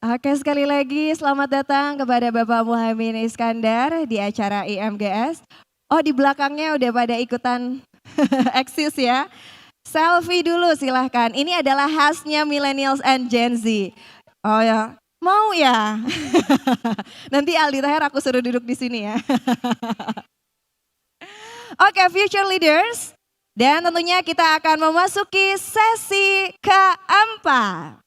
Oke, sekali lagi selamat datang kepada Bapak Muhaimin Iskandar di acara IMGS. Oh, di belakangnya udah pada ikutan eksis ya. Selfie dulu silahkan. Ini adalah khasnya Millennials and Gen Z. Oh ya, mau ya? Nanti Aldi Taher aku suruh duduk di sini ya. Oke, future leaders. Dan tentunya kita akan memasuki sesi keempat.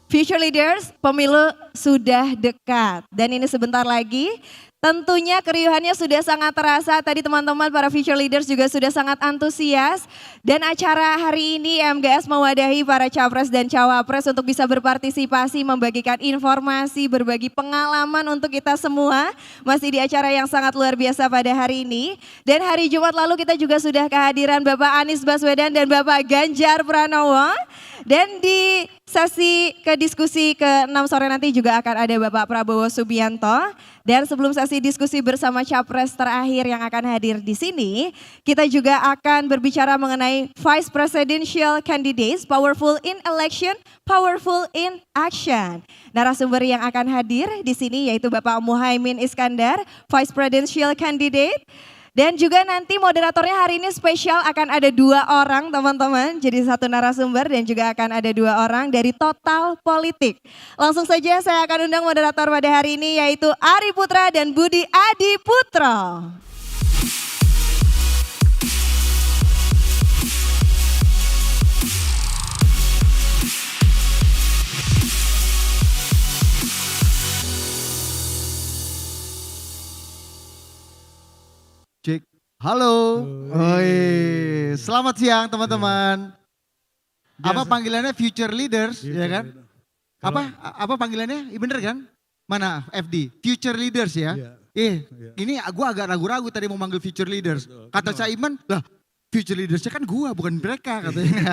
Future Leaders, pemilu sudah dekat dan ini sebentar lagi. Tentunya keriuhannya sudah sangat terasa, tadi teman-teman para Future Leaders juga sudah sangat antusias. Dan acara hari ini MGS mewadahi para capres dan cawapres untuk bisa berpartisipasi, membagikan informasi, berbagi pengalaman untuk kita semua. Masih di acara yang sangat luar biasa pada hari ini. Dan hari Jumat lalu kita juga sudah kehadiran Bapak Anies Baswedan dan Bapak Ganjar Pranowo. Dan di sesi diskusi ke-6 sore nanti juga akan ada Bapak Prabowo Subianto. Dan sebelum sesi diskusi bersama capres terakhir yang akan hadir di sini, kita juga akan berbicara mengenai Vice Presidential Candidates, Powerful in Election, Powerful in Action. Narasumber yang akan hadir di sini yaitu Bapak Muhaimin Iskandar, Vice Presidential Candidate. Dan juga nanti moderatornya hari ini spesial akan ada 2 orang teman-teman. Jadi 1 narasumber dan juga akan ada 2 orang dari Total Politik. Langsung saja saya akan undang moderator pada hari ini yaitu Ari Putra dan Budi Adiputro. Cek. Halo. Oi. Selamat siang teman-teman. Apa panggilannya Future Leaders, ya kan? Apa panggilannya? Bener kan? Mana FD? Future Leaders ya. Ini gua agak ragu-ragu tadi mau manggil Future Leaders. Kata Caiman, lah Future Leadersnya kan gua bukan mereka katanya.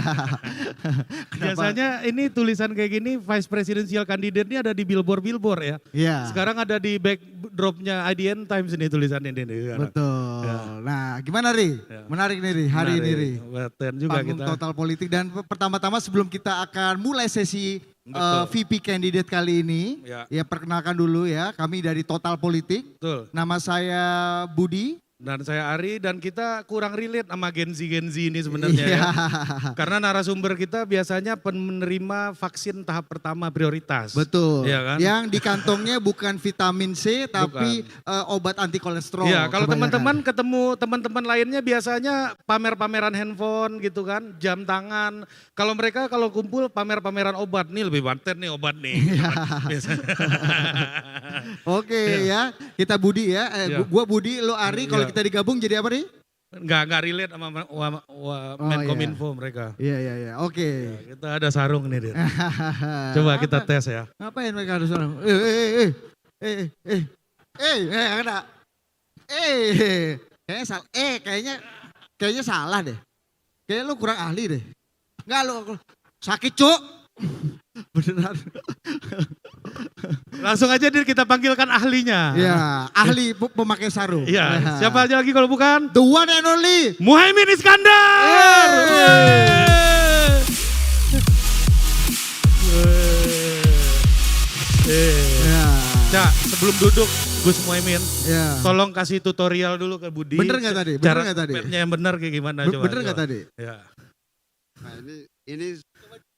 Biasanya ini tulisan kayak gini Vice Presidential Candidate ini ada di billboard ya. Iya. Sekarang ada di backdropnya IDN Times ini tulisannya ini. Betul. Ya. Nah gimana Ri? Ya. Menarik nih Ri, hari ini Ri. Betul juga Panggung kita. Total Politik dan pertama-tama sebelum kita akan mulai sesi VP Candidate kali ini. Ya perkenalkan dulu ya, kami dari Total Politik. Betul. Nama saya Budi. Dan saya Ari dan kita kurang relate sama Gen Z ini sebenarnya ya. Karena narasumber kita biasanya penerima vaksin tahap pertama prioritas. Betul. Ya kan? Yang di kantongnya bukan vitamin C tapi obat anti kolesterol. Iya, kalau teman-teman ketemu teman-teman lainnya biasanya pamer-pameran handphone gitu kan, jam tangan. Kalau mereka kalau kumpul pamer-pameran obat, nih lebih bantet nih obat nih. Oke ya, kita Budi ya. Gua Budi, lo Ari. Kalau kita digabung jadi apa nih? Enggak relate sama Menkominfo mereka. Iya. Oke. Ya, kita ada sarung nih, Dit. Coba kita tes ya. Ngapain mereka harus sarung? Kena. Kayaknya salah. Kayaknya salah deh. Kayaknya lu kurang ahli deh. Enggak lu sakit cuk. Beneran. Langsung aja Dit kita panggilkan ahlinya. Ya, ahli pemakai sarung. Iya, siapa aja lagi kalau bukan? The one and only Muhaimin Iskandar. Cak, sebelum duduk Gus Muhaimin, tolong kasih tutorial dulu ke Budi. Bener gak tadi? Cara yang benar kayak gimana coba. Bener gak tadi? Ya. Nah ini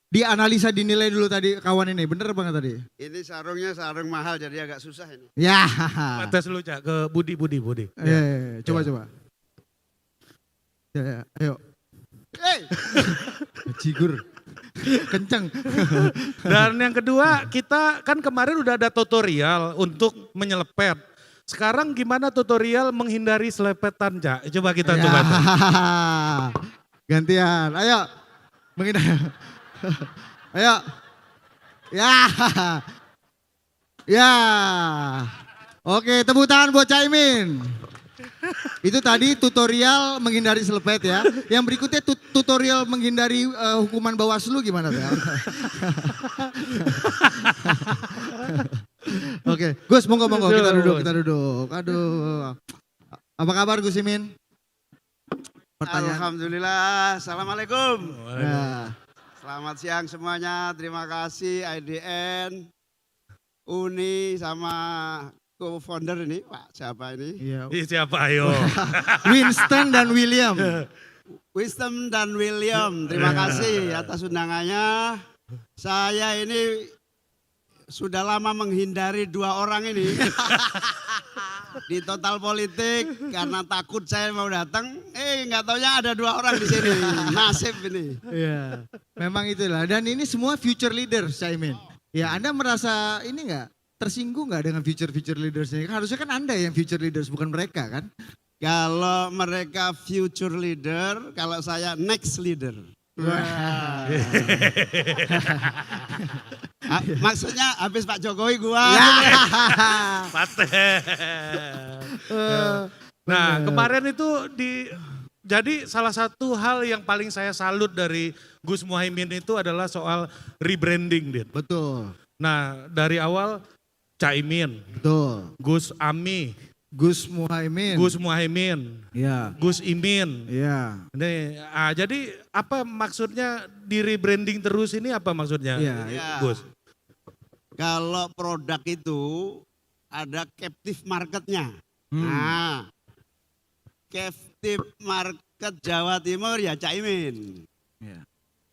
dianalisa dinilai dulu tadi kawan ini, bener banget tadi? ini sarungnya sarung mahal jadi agak susah ini. Ya. Tes dulu Cak ke Budi. Coba. Ya, ayo. Cigur. Kenceng. Dan yang kedua kita kan kemarin udah ada tutorial untuk menyelepet. Sekarang gimana tutorial menghindari selepetan Cak? Coba kita coba. Gantian, ayo. Menghindari. Ayo. Ya. Oke, tepuk tangan buat Caimin. Itu tadi tutorial menghindari selepet ya. Yang berikutnya tutorial menghindari hukuman Bawaslu gimana tuh? Oke, Gus monggo kita duduk. Aduh. Apa kabar Gus Imin? Pertanyaan. Alhamdulillah, Assalamualaikum. Ya. Selamat siang semuanya, terima kasih IDN, Uni sama co-founder ini, Pak siapa ini? Iya. Ih, siapa ayo? Winston dan William. Wisdom dan William, terima kasih atas undangannya. Saya ini sudah lama menghindari dua orang ini. Di Total Politik karena takut saya mau datang, nggak taunya ada dua orang di sini, nasib ini. Iya. Memang itulah. Dan ini semua future leaders, Caimin. Ya, Anda merasa ini nggak tersinggung nggak dengan future leaders ini? Harusnya kan Anda yang future leaders, bukan mereka kan? Kalau mereka future leader, kalau saya next leader. Wah. Maksudnya habis Pak Jokowi gua. Paten. Nah, kemarin itu jadi salah satu hal yang paling saya salut dari Gus Muhaimin itu adalah soal rebranding, Din. Betul. Nah, dari awal Caimin, Betul. Gus Ami, Gus Muhaimin. Gus Muhaimin, Ya. Gus Imin. Ya. Jadi apa maksudnya di rebranding terus ini, apa maksudnya? Iya. Ya. Gus. Kalau produk itu ada captive marketnya. Nah, captive market Jawa Timur ya Caimin. Ya.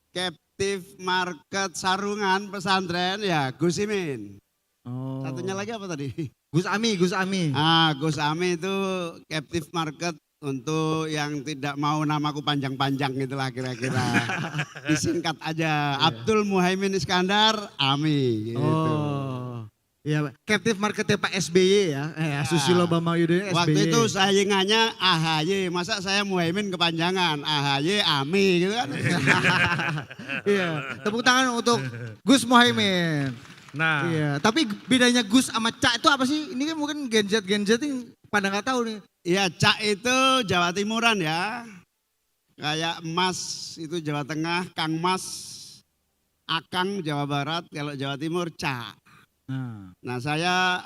Captive market sarungan pesantren ya Gus Imin. Oh. Satunya lagi apa tadi? Gus Ami, Gus Ami. Gus Ami itu captive market untuk yang tidak mau namaku panjang-panjang itulah kira-kira. Disingkat aja, Abdul Muhaimin Iskandar, Ami gitu. Oh. Ya, captive marketnya Pak SBY ya. Susilo Bambang Yudhoyono SBY. Waktu itu saingannya AHY, masa saya Muhaimin kepanjangan, AHY, Ami gitu kan. Iya, tepuk tangan untuk Gus Muhaimin. Nah, Iya, tapi bedanya Gus sama Cak itu apa sih? Ini kan mungkin Gen Z ini pada nggak tahu nih. Iya, Cak itu Jawa Timuran ya. Kayak Mas itu Jawa Tengah, Kang Mas, Akang Jawa Barat, kalau Jawa Timur Cak. Nah saya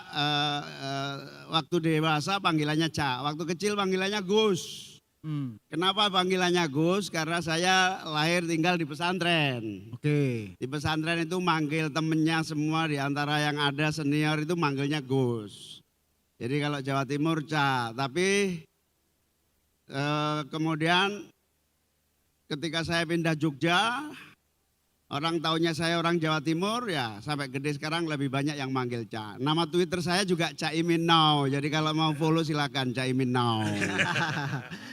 waktu dewasa panggilannya Cak, waktu kecil panggilannya Gus. Kenapa panggilannya Gus? Karena saya lahir tinggal di pesantren. Oke. Di pesantren itu manggil temennya semua, di antara yang ada senior itu manggilnya Gus. Jadi kalau Jawa Timur Cak, tapi kemudian ketika saya pindah Jogja, orang taunya saya orang Jawa Timur, ya sampai gede sekarang lebih banyak yang manggil Cak. Nama Twitter saya juga Caimin Now, jadi kalau mau follow silakan Caimin Now.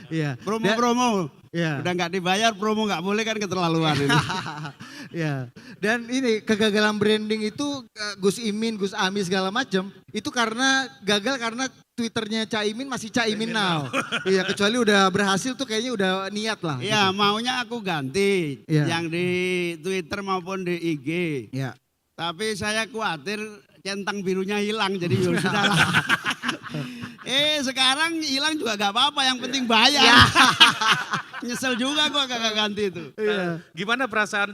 Iya. Promo-promo, Iya. udah nggak dibayar promo nggak boleh kan, keterlaluan ini. Ya. Dan ini kegagalan branding itu Gus Imin, Gus Ami segala macam itu karena gagal karena Twitternya Caimin masih Caimin Now. Iya, kecuali udah berhasil tuh kayaknya udah niat lah. Iya, gitu. maunya aku ganti Iya. yang di Twitter maupun di IG. Iya. Tapi saya khawatir centang birunya hilang, jadi ya sudah lah. Sekarang hilang juga gak apa-apa, yang penting bayar. Nyesel juga gua kagak ganti itu. Iya. gimana perasaan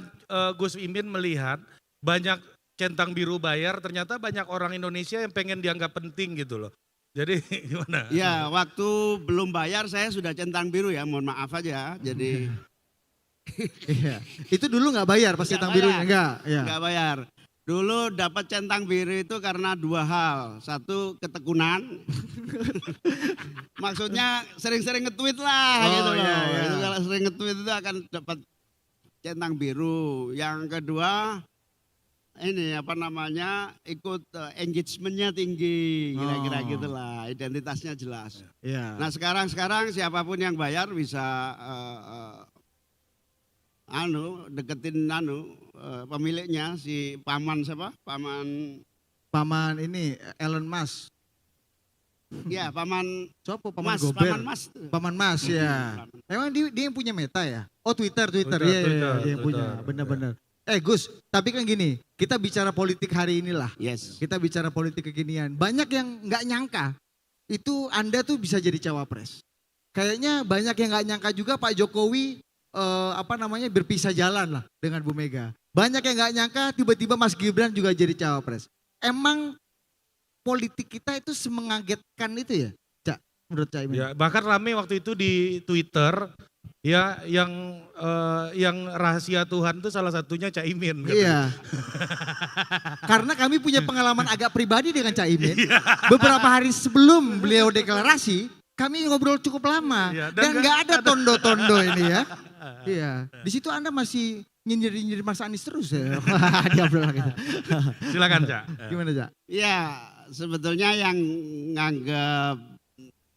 Gus Imin melihat banyak centang biru bayar, ternyata banyak orang Indonesia yang pengen dianggap penting gitu loh. Jadi gimana? Ya, waktu belum bayar saya sudah centang biru ya, mohon maaf aja. Jadi Iya. Itu dulu nggak bayar pas Nggak centang birunya bayar. enggak? Iya. nggak bayar. Dulu dapat centang biru itu karena dua hal. Satu, ketekunan. Maksudnya sering-sering nge-tweet lah Oh, gitu loh. iya, iya. Itu kalau sering nge-tweet itu akan dapat centang biru. Yang kedua, ini apa namanya, ikut engagementnya tinggi, kira-kira Oh. gitulah, identitasnya jelas. Iya. Nah sekarang siapapun yang bayar bisa deketin pemiliknya, si paman siapa? Paman ini Elon Musk. Ya paman Sopo Paman Mas, Gober. paman Mas. Paman Mas ya. Emang dia yang punya Meta ya? Oh Twitter. Iya, Twitter, dia yang punya. Twitter. Benar-benar. Gus, tapi kan gini, kita bicara politik hari inilah. Yes. Kita bicara politik kekinian. Banyak yang nggak nyangka itu Anda tuh bisa jadi cawapres. Kayaknya banyak yang nggak nyangka juga Pak Jokowi berpisah jalan lah dengan Bu Mega. Banyak yang nggak nyangka tiba-tiba Mas Gibran juga jadi cawapres. Emang politik kita itu semengagetkan itu ya, Cak? menurut Caimin? Ya, bahkan rame waktu itu di Twitter ya yang rahasia Tuhan itu salah satunya Caimin. katanya. Iya. Karena kami punya pengalaman agak pribadi dengan Caimin. Beberapa hari sebelum beliau deklarasi, kami ngobrol cukup lama. Iya, dan nggak ada tondo-tondo ini ya. Iya. Di situ Anda masih nyindir-nyindir Mas Anies terus ya. Dia bilang gitu. Silakan Cak. Gimana Cak? Ya sebetulnya yang nganggap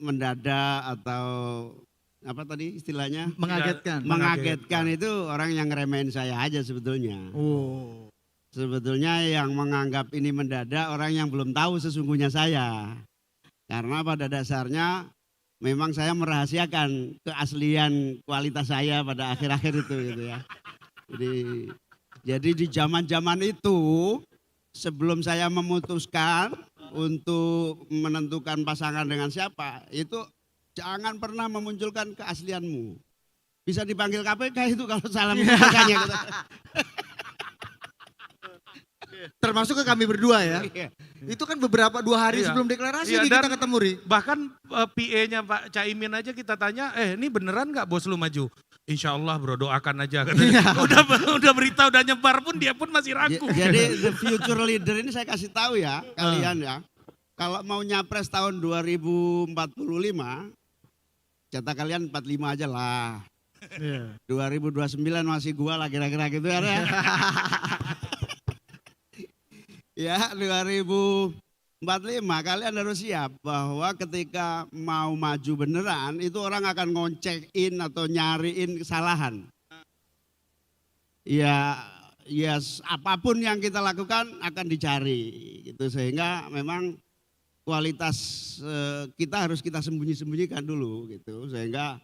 mendadak atau apa tadi istilahnya? Mengagetkan. Mengagetkan itu orang yang ngeremehin saya aja sebetulnya. Oh. Sebetulnya yang menganggap ini mendadak orang yang belum tahu sesungguhnya saya. Karena pada dasarnya memang saya merahasiakan keaslian kualitas saya pada akhir-akhir itu gitu ya. Jadi di zaman-zaman itu sebelum saya memutuskan untuk menentukan pasangan dengan siapa, itu jangan pernah memunculkan keaslianmu. Bisa dipanggil KPK itu kalau salah memunculkannya. Gitu. Termasuk ke kami berdua ya. Itu kan beberapa 2 hari Iya. sebelum deklarasi Iya, kita dan ketemu Ri. Bahkan PA-nya Pak Caimin aja kita tanya, ini beneran gak bos lu maju? Insya Allah bro, doakan aja. Katanya. Udah berita, udah nyebar pun dia pun masih ragu. Jadi the future leader ini saya kasih tahu ya kalian ya. Kalau mau nyapres tahun 2045, jatah kalian 45 aja lah. 2029 masih gua lah kira-kira gitu ya. Ya 2045 kalian harus siap bahwa ketika mau maju beneran itu orang akan ngecekin atau nyariin kesalahan. Ya apapun yang kita lakukan akan dicari gitu sehingga memang kualitas kita harus kita sembunyi-sembunyikan dulu gitu sehingga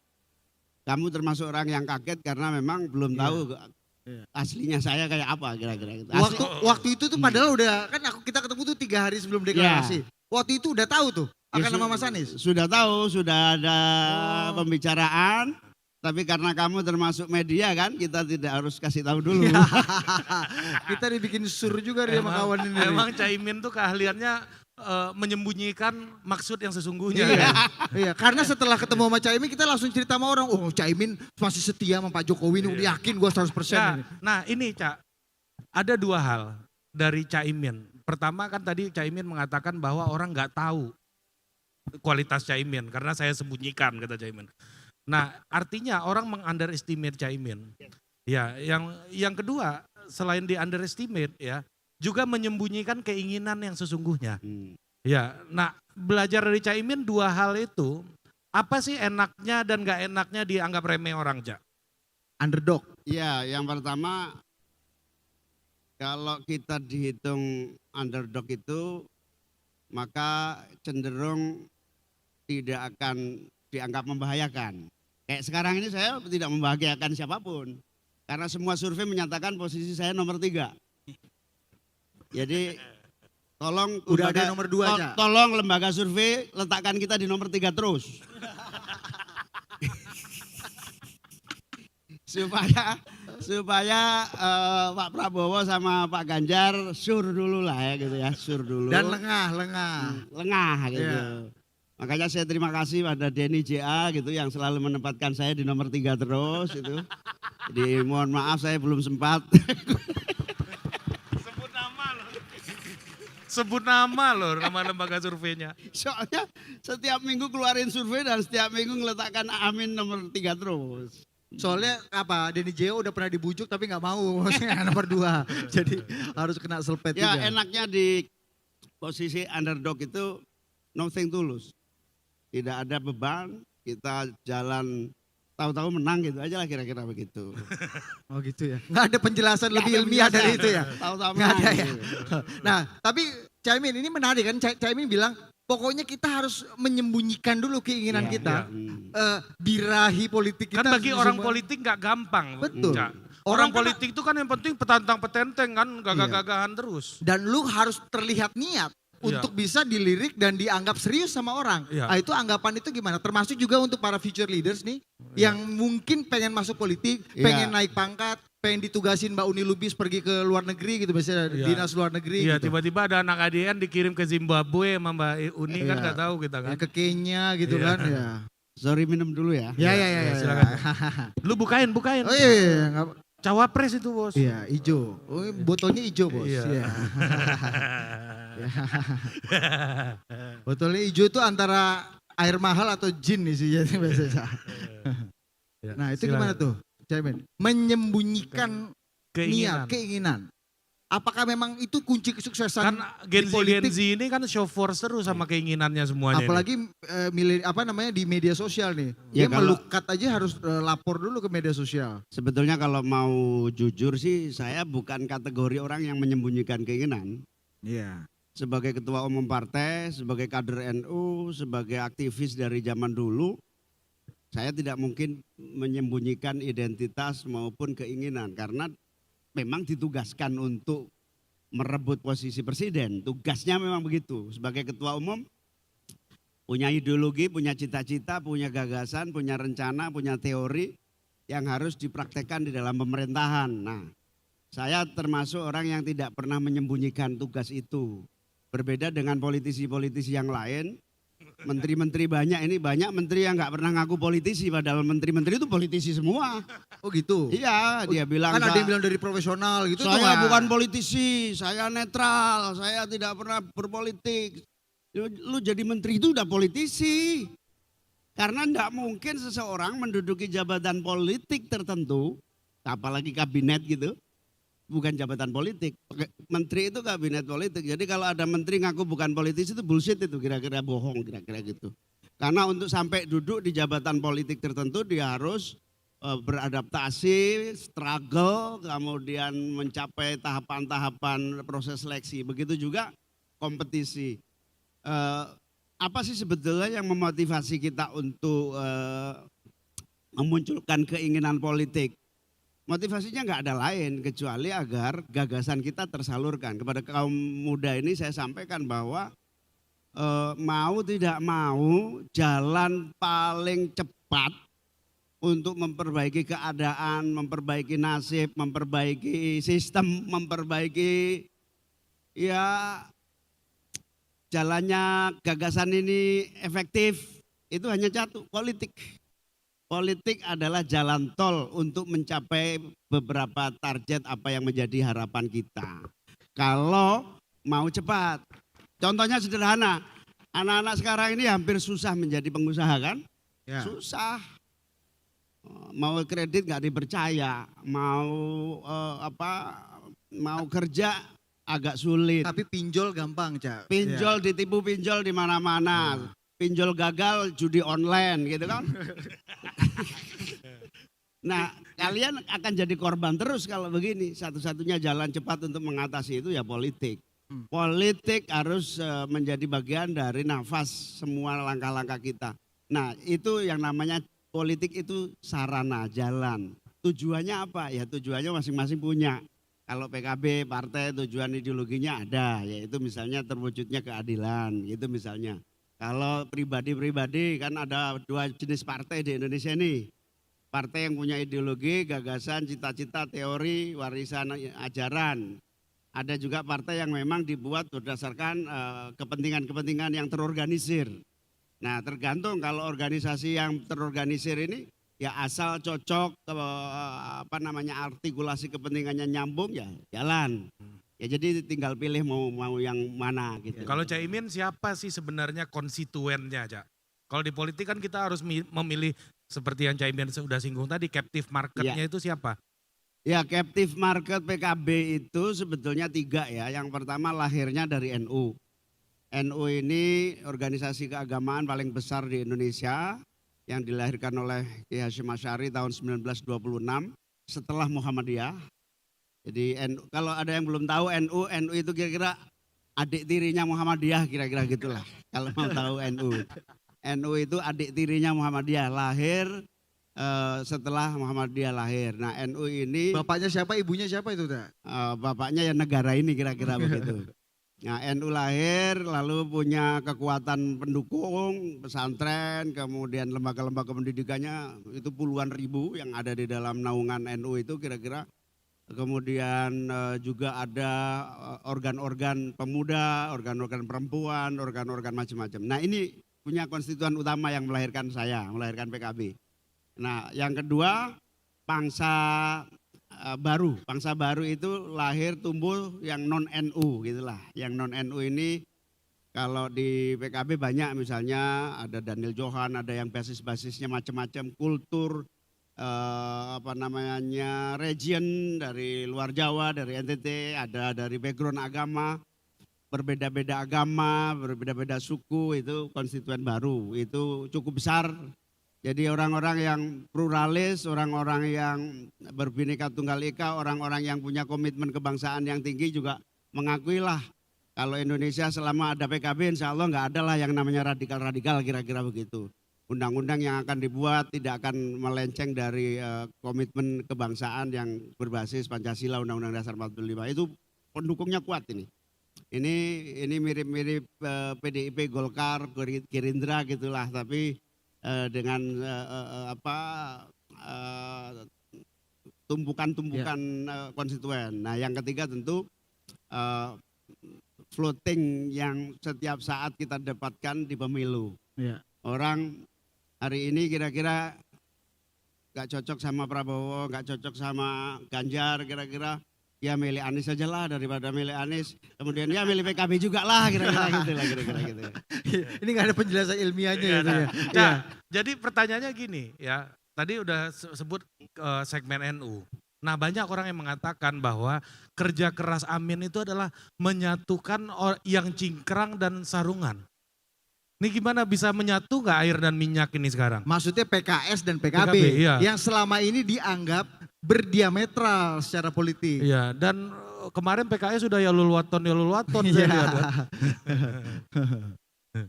kamu termasuk orang yang kaget karena memang belum tahu aslinya saya kayak apa kira-kira gitu. Waktu itu tuh padahal udah kan kita ketemu tuh 3 hari sebelum deklarasi. Waktu itu udah tahu tuh akan nama Mas Anies. Sudah tahu, sudah ada pembicaraan. Tapi karena kamu termasuk media kan, kita tidak harus kasih tahu dulu. Kita dibikin sur juga dia sama kawan ini. Emang Caimin tuh keahliannya menyembunyikan maksud yang sesungguhnya. Iya, karena setelah ketemu sama Caimin kita langsung cerita sama orang, oh Caimin masih setia sama Pak Jokowi, udah yakin gue 100% ini. Nah ini Cak, ada 2 hal dari Caimin. Pertama kan tadi Caimin mengatakan bahwa orang nggak tahu kualitas Caimin karena saya sembunyikan kata Caimin. Nah artinya orang meng-underestimate Caimin. Ya, yang kedua selain di underestimate ya, juga menyembunyikan keinginan yang sesungguhnya. Ya, nah belajar dari Caimin 2 hal itu, apa sih enaknya dan gak enaknya dianggap remeh orang, Cak? Underdog. Iya, yang pertama kalau kita dihitung underdog itu maka cenderung tidak akan dianggap membahayakan. Kayak sekarang ini saya tidak membahagiakan siapapun. Karena semua survei menyatakan posisi saya nomor 3. Jadi tolong Udah ada nomor 2 aja. Tolong lembaga survei letakkan kita di nomor 3 terus. supaya Pak Prabowo sama Pak Ganjar sur dulu lah ya gitu ya, sur dulu. Dan lengah. Lengah gitu. Iya. Makanya saya terima kasih pada Denny JA gitu yang selalu menempatkan saya di nomor 3 terus itu. Jadi mohon maaf saya belum sempat. Sebut nama loh, nama lembaga surveinya. Soalnya setiap minggu keluarin survei dan setiap minggu ngeletakkan Amin nomor 3 terus. Soalnya apa, Denny Jeo udah pernah dibujuk tapi gak mau, maksudnya nomor 2. Jadi harus kena selpet Ya juga. enaknya di posisi underdog itu nothing tulus. Tidak ada beban, kita jalan tahu-tahu menang gitu aja lah kira-kira begitu. Oh gitu ya. Gak ada penjelasan lebih ilmiah dari itu ya. Tahu-tahu Nggak menang. ada ya. Gitu. Nah tapi Caimin ini menarik kan, Caimin bilang pokoknya kita harus menyembunyikan dulu keinginan Iya, kita. iya. Birahi politik kita. Kan bagi orang semua. politik gak gampang. Betul. Cak. Orang Orang kan- politik itu kan yang penting petantang-petenteng kan, gagah-gagahan terus. Dan lu harus terlihat niat untuk bisa dilirik dan dianggap serius sama orang. Iya. Nah, itu anggapan itu gimana? Termasuk juga untuk para future leaders nih yang mungkin pengen masuk politik, Iya. pengen naik pangkat, pengen ditugasin Mbak Uni Lubis pergi ke luar negeri gitu, biasanya Iya. dinas luar negeri Iya, gitu. tiba-tiba ada anak ADN dikirim ke Zimbabwe sama Mbak Uni kan Iya. nggak tahu kita kan. Ke Kenya gitu Iya. kan ya. Sorry minum dulu ya. Ya ya Iya, ya. silakan. Ya. Lu bukain. Oh iya, iya, nggak- Cawapres itu bos. iya hijau. Oh botolnya hijau bos. Iya. Iya. Botolnya hijau itu antara air mahal atau jin nih sih jadi biasanya. Ya, Nah itu silakan. gimana tuh Caimin? Menyembunyikan niat, keinginan. Apakah memang itu kunci kesuksesan Kan Gen di Z politik? ini kan show force terus sama keinginannya semuanya. Apalagi di media sosial nih. Ya, Dia kalau- melukat aja harus lapor dulu ke media sosial. Sebetulnya kalau mau jujur sih saya bukan kategori orang yang menyembunyikan keinginan. Iya. Sebagai ketua umum partai, sebagai kader NU, sebagai aktivis dari zaman dulu, saya tidak mungkin menyembunyikan identitas maupun keinginan karena memang ditugaskan untuk merebut posisi presiden. Tugasnya memang begitu. Sebagai ketua umum punya ideologi, punya cita-cita, punya gagasan, punya rencana, punya teori yang harus dipraktekkan di dalam pemerintahan. Nah, saya termasuk orang yang tidak pernah menyembunyikan tugas itu. Berbeda dengan politisi-politisi yang lain, menteri-menteri banyak ini, banyak menteri yang nggak pernah ngaku politisi, padahal menteri-menteri itu politisi semua. Oh gitu. Iya, dia bilang Kan ada yang bilang dari profesional gitu. tuh, saya Pak. bukan politisi, saya netral, saya tidak pernah berpolitik. Lu jadi menteri itu udah politisi. Karena enggak mungkin seseorang menduduki jabatan politik tertentu, apalagi kabinet gitu, bukan jabatan politik. Menteri itu kabinet politik. Jadi kalau ada menteri ngaku bukan politisi itu bullshit itu, kira-kira bohong, kira-kira gitu. Karena untuk sampai duduk di jabatan politik tertentu dia harus beradaptasi, struggle, kemudian mencapai tahapan-tahapan proses seleksi. Begitu juga kompetisi. Apa sih sebetulnya yang memotivasi kita untuk memunculkan keinginan politik? Motivasinya nggak ada lain kecuali agar gagasan kita tersalurkan. Kepada kaum muda ini saya sampaikan bahwa mau tidak mau jalan paling cepat untuk memperbaiki keadaan, memperbaiki nasib, memperbaiki sistem, memperbaiki ya jalannya gagasan ini efektif, itu hanya satu, politik. Politik adalah jalan tol untuk mencapai beberapa target apa yang menjadi harapan kita. Kalau mau cepat, contohnya sederhana, anak-anak sekarang ini hampir susah menjadi pengusaha kan? Ya. Susah. Mau kredit nggak dipercaya, mau mau kerja agak sulit. Tapi pinjol gampang, Cak. Pinjol ditipu pinjol di mana-mana. Pinjol gagal judi online gitu kan. Nah, kalian akan jadi korban terus kalau begini. Satu-satunya jalan cepat untuk mengatasi itu ya politik. Politik harus menjadi bagian dari nafas semua langkah-langkah kita. Nah, itu yang namanya politik itu sarana, jalan. Tujuannya apa? Ya tujuannya masing-masing punya. Kalau PKB partai tujuan ideologinya ada, yaitu misalnya terwujudnya keadilan, gitu misalnya. Kalau pribadi-pribadi kan ada dua jenis partai di Indonesia ini. Partai yang punya ideologi, gagasan, cita-cita, teori, warisan ajaran. Ada juga partai yang memang dibuat berdasarkan kepentingan-kepentingan yang terorganisir. Nah tergantung kalau organisasi yang terorganisir ini ya asal cocok artikulasi kepentingannya nyambung ya jalan. Ya jadi tinggal pilih mau yang mana gitu. Kalau Caimin siapa sih sebenarnya konstituennya, Cak? Kalau di politik kan kita harus memilih seperti yang Caimin sudah singgung tadi, captive marketnya itu siapa? Ya captive market PKB itu sebetulnya 3 ya. Yang pertama lahirnya dari NU. NU ini organisasi keagamaan paling besar di Indonesia yang dilahirkan oleh Kiai Hasyim Asy'ari tahun 1926 setelah Muhammadiyah. Jadi kalau ada yang belum tahu NU itu kira-kira adik tirinya Muhammadiyah kira-kira gitulah. Kalau mau tahu NU. NU itu adik tirinya Muhammadiyah, lahir setelah Muhammadiyah lahir. Nah NU ini Bapaknya siapa, ibunya siapa itu, Kak? bapaknya ya negara ini kira-kira begitu. Nah NU lahir lalu punya kekuatan pendukung, pesantren, kemudian lembaga-lembaga pendidikannya itu puluhan ribu yang ada di dalam naungan NU itu kira-kira kemudian juga ada organ-organ pemuda, organ-organ perempuan, organ-organ macam-macam. Nah ini punya konstituen utama yang melahirkan saya, melahirkan PKB. Nah yang kedua bangsa baru. Bangsa baru itu lahir tumbuh yang non-NU gitulah. Yang non-NU ini kalau di PKB banyak, misalnya ada Daniel Johan, ada yang basis-basisnya macam-macam, kultur, region dari luar Jawa, dari NTT, ada dari background agama, berbeda-beda agama, berbeda-beda suku, itu konstituen baru, itu cukup besar. Jadi orang-orang yang pluralis, orang-orang yang berbineka tunggal ika, orang-orang yang punya komitmen kebangsaan yang tinggi juga mengakuilah kalau Indonesia selama ada PKB insya Allah nggak ada lah yang namanya radikal-radikal, kira-kira begitu. Undang-undang yang akan dibuat tidak akan melenceng dari komitmen kebangsaan yang berbasis Pancasila, Undang-Undang Dasar 45. Itu pendukungnya kuat ini. Ini mirip-mirip PDIP, Golkar, Gerindra gitulah, tapi dengan tumpukan-tumpukan konstituen. Nah yang ketiga tentu floating yang setiap saat kita dapatkan di pemilu. Orang hari ini kira-kira gak cocok sama Prabowo, gak cocok sama Ganjar, kira-kira ya milih Anies saja lah daripada milih Anies. Kemudian ya milih PKB juga lah, kira-kira gitu lah, kira-kira gitu. Ini gak ada penjelasan ilmiahnya ya. Nah, jadi pertanyaannya gini ya, tadi udah sebut segmen NU. Nah banyak orang yang mengatakan bahwa kerja keras Amin itu adalah menyatukan yang cingkrang dan sarungan. Ini gimana bisa menyatu gak air dan minyak ini sekarang? Maksudnya PKS dan PKB, iya. yang selama ini dianggap berdiametral secara politik. Iya, dan kemarin PKS sudah ya luluwaton.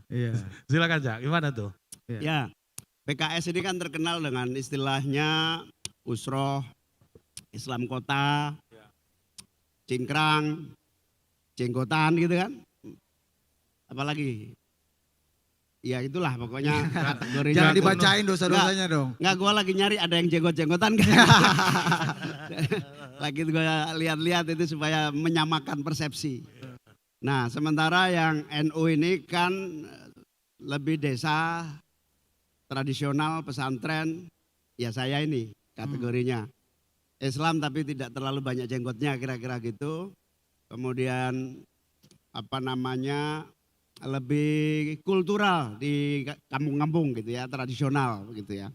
Iya. Silakan Cak, gimana tuh? Ya, PKS ini kan terkenal dengan istilahnya usroh, Islam kota, cingkrang, jenggotan gitu kan. Apalagi? Ya itulah pokoknya kategorinya. Jangan dibacain dosa-dosanya dong. Enggak, gue lagi nyari ada yang jenggot-jenggotan kan. Lagi gue lihat-lihat itu supaya menyamakan persepsi. Nah sementara yang NU ini kan lebih desa, tradisional, pesantren, ya saya ini kategorinya. Islam tapi tidak terlalu banyak jenggotnya, kira-kira gitu. Kemudian lebih kultural di kampung-kampung gitu ya, tradisional gitu ya.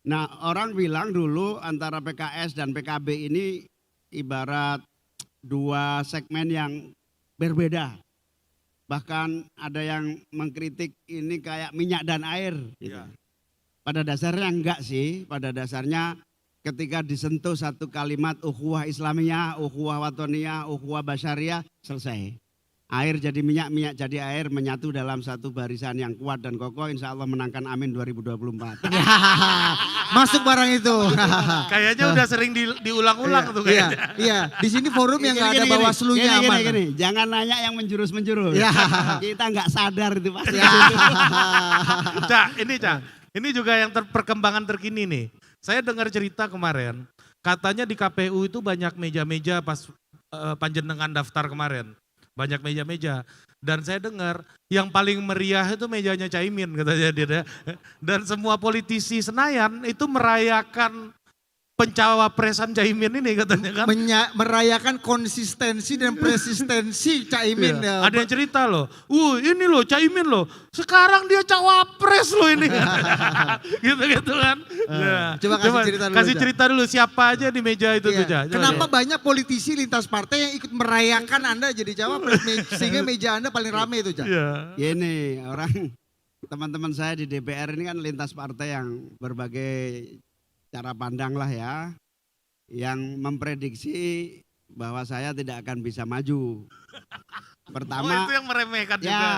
Nah orang bilang dulu antara PKS dan PKB ini ibarat dua segmen yang berbeda. Bahkan ada yang mengkritik ini kayak minyak dan air gitu. Pada dasarnya enggak sih, pada dasarnya ketika disentuh satu kalimat ukhuwah Islamiyah, ukhuwah watoniyah, ukhuwah basyariah, selesai. Air jadi minyak, minyak jadi air, menyatu dalam satu barisan yang kuat dan kokoh. Insya Allah menangkan Amin 2024. Masuk barang itu. Kayaknya udah sering diulang-ulang tuh kayaknya. Iya, di sini forum yang nggak ada Bawaslunya aman. Gini. Jangan nanya yang menjurus-menjurus. Kita nggak sadar itu pasti. Cak, ini juga yang perkembangan terkini nih. Saya dengar cerita kemarin, katanya di KPU itu banyak meja-meja pas panjenengan daftar kemarin. Banyak meja-meja. Dan saya dengar yang paling meriah itu mejanya Caimin katanya dia. Dan semua politisi Senayan itu merayakan pencawapresan Caimin ini katanya kan. Merayakan konsistensi dan persistensi Caimin. Iya. Ada yang cerita loh, ini loh Caimin loh, sekarang dia cawapres loh ini. Gitu-gitu kan. Coba kasih cerita dulu. Siapa aja di meja itu tuh. Kenapa banyak politisi lintas partai yang ikut merayakan Anda jadi cawapres sehingga meja Anda paling ramai itu, Cak? Ini orang teman-teman saya di DPR ini kan lintas partai yang berbagai cara pandang lah ya, yang memprediksi bahwa saya tidak akan bisa maju. Pertama, itu yang meremehkan juga.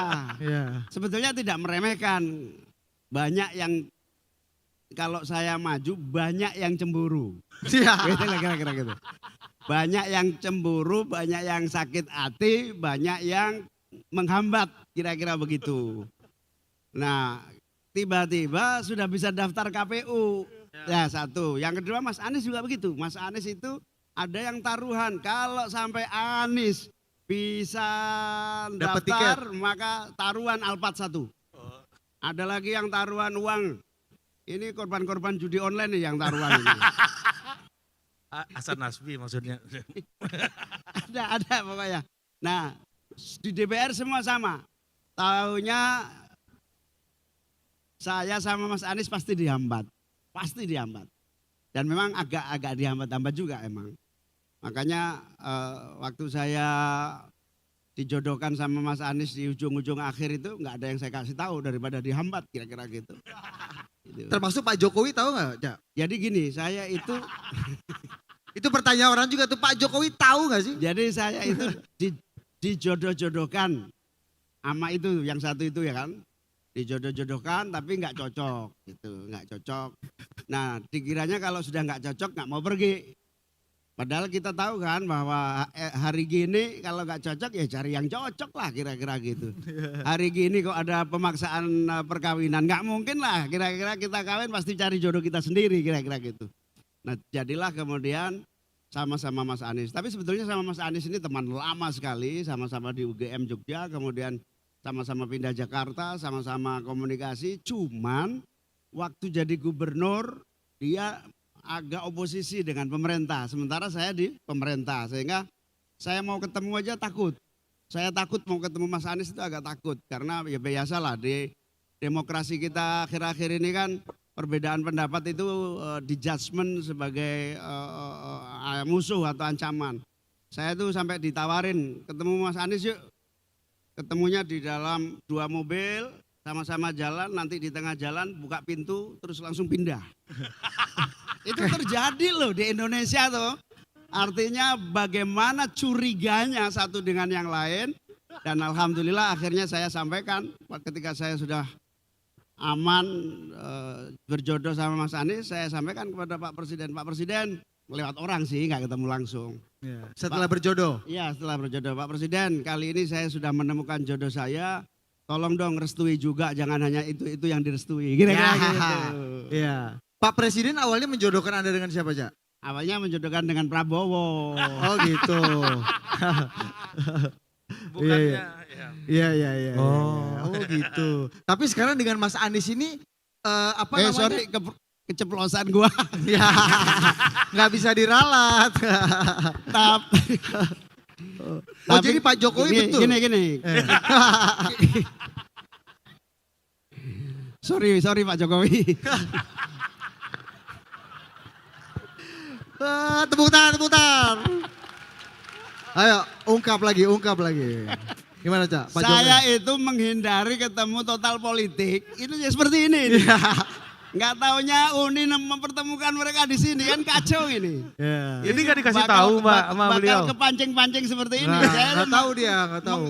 Sebetulnya tidak meremehkan. Banyak yang kalau saya maju banyak yang cemburu. Kira-kira gitu. Banyak yang cemburu, banyak yang sakit hati, banyak yang menghambat, kira-kira begitu. Nah, tiba-tiba sudah bisa daftar KPU. Ya satu. Yang kedua Mas Anies juga begitu. Mas Anies itu ada yang taruhan. Kalau sampai Anies bisa Dapat daftar, maka taruhan Alphard 1. Ada lagi yang taruhan uang. Ini korban-korban judi online nih yang taruhan ini. Hasan Nasbi maksudnya. Ada pokoknya. Nah, di DPR semua sama. Taunya saya sama Mas Anies pasti dihambat. Pasti dihambat. Dan memang agak dihambat-hambat juga emang. Makanya waktu saya dijodohkan sama Mas Anies di ujung-ujung akhir itu nggak ada yang saya kasih tahu daripada dihambat kira-kira gitu. Gitu. Termasuk Pak Jokowi tahu nggak, Cak? Jadi gini, saya itu Itu pertanyaan orang juga tuh, Pak Jokowi tahu nggak sih? jadi saya itu dijodoh-jodohkan sama itu yang satu itu ya kan. Dijodoh-jodohkan tapi nggak cocok gitu, nggak cocok. Nah, dikiranya kalau sudah nggak cocok nggak mau pergi. Padahal kita tahu kan bahwa hari gini kalau nggak cocok ya cari yang cocok lah kira-kira gitu. Hari gini kok ada pemaksaan perkawinan, nggak mungkin lah kira-kira kita kawin pasti cari jodoh kita sendiri kira-kira gitu. Nah jadilah kemudian sama-sama Mas Anies. Tapi sebetulnya sama Mas Anies ini teman lama sekali, sama-sama di UGM Jogja, kemudian sama-sama pindah Jakarta, sama-sama komunikasi. Cuman waktu jadi gubernur dia agak oposisi dengan pemerintah, sementara saya di pemerintah, sehingga saya mau ketemu aja takut. Saya takut mau ketemu Mas Anies itu agak takut, karena ya biasalah di demokrasi kita akhir-akhir ini kan perbedaan pendapat itu di judgment sebagai musuh atau ancaman. Saya tuh sampai ditawarin ketemu Mas Anies yuk, ketemunya di dalam 2 mobil, sama-sama jalan, nanti di tengah jalan buka pintu terus langsung pindah. Itu terjadi loh di Indonesia tuh. Artinya bagaimana curiganya satu dengan yang lain. Dan alhamdulillah akhirnya saya sampaikan ketika saya sudah aman berjodoh sama Mas Anies, saya sampaikan kepada Pak Presiden. Pak Presiden lewat orang sih, nggak ketemu langsung. Ya, setelah berjodoh? Iya setelah berjodoh. Pak Presiden, kali ini saya sudah menemukan jodoh saya. Tolong dong restui juga, jangan hanya itu yang direstui. Kira-kira gitu. Iya. Pak Presiden awalnya menjodohkan Anda dengan siapa, Cak? Awalnya menjodohkan dengan Prabowo. Oh gitu. Bukannya ya. Iya. Oh gitu. Tapi sekarang dengan Mas Anies ini apa namanya? Sorry keceplosan gua. Ya, nggak bisa diralat. Tapi Jadi Pak Jokowi betul. Gini. Sorry Pak Jokowi. Tepuk tangan. Ayo, ungkap lagi. Gimana, Cak? Pak Saya itu menghindari ketemu total politik. Itu ya seperti ini. Nggak taunya Uni mempertemukan mereka di sini kan kacau ini. Ya. Ini nggak dikasih tahu Mbak sama beliau. Bakal kepancing-pancing seperti ini. Nah, Saya nggak tahu dia, nggak tahu.